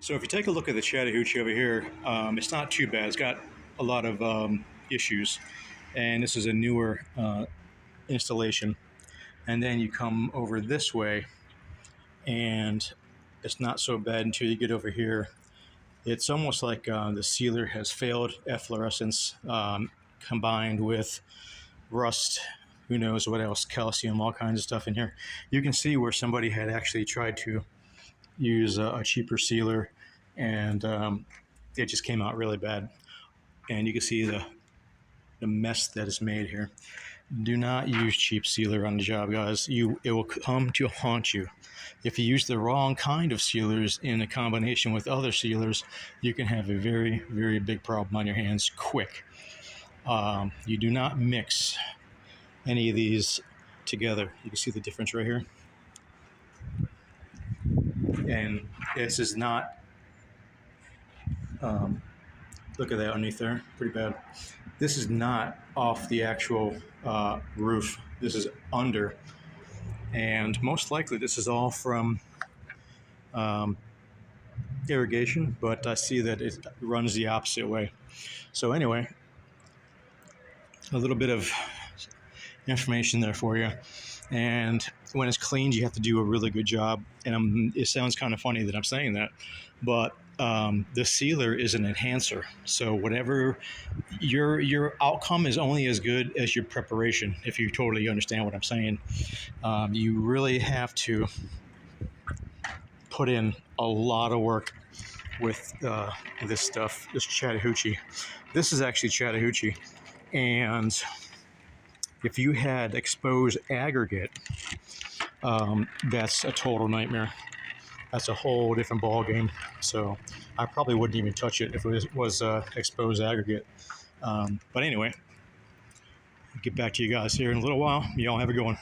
So if you take a look at the Chattahoochee over here, it's not too bad. It's got a lot of issues, and this is a newer installation. And then you come over this way, and it's not so bad until you get over here. It's almost like the sealer has failed efflorescence combined with rust, who knows what else, calcium, all kinds of stuff in here. You can see where somebody had actually tried to use a cheaper sealer, and it just came out really bad. And you can see the mess that is made here. Do not use cheap sealer on the job, guys. It will come to haunt you. If you use the wrong kind of sealers in a combination with other sealers, you can have a very, very big problem on your hands quick. You do not mix any of these together. You can see the difference right here. And this is not, look at that underneath there, pretty bad. This is not off the actual roof. This is under. And most likely this is all from irrigation, but I see that it runs the opposite way. So anyway, a little bit of information there for you. And when it's cleaned, you have to do a really good job. And it sounds kind of funny that I'm saying that, but the sealer is an enhancer. So whatever your outcome is only as good as your preparation, if you totally understand what I'm saying. You really have to put in a lot of work with this stuff, this Chattahoochee. This is actually Chattahoochee. And if you had exposed aggregate, that's a total nightmare. That's a whole different ball game. So I probably wouldn't even touch it if it was exposed aggregate. But anyway, I'll get back to you guys here in a little while. Y'all have a good one.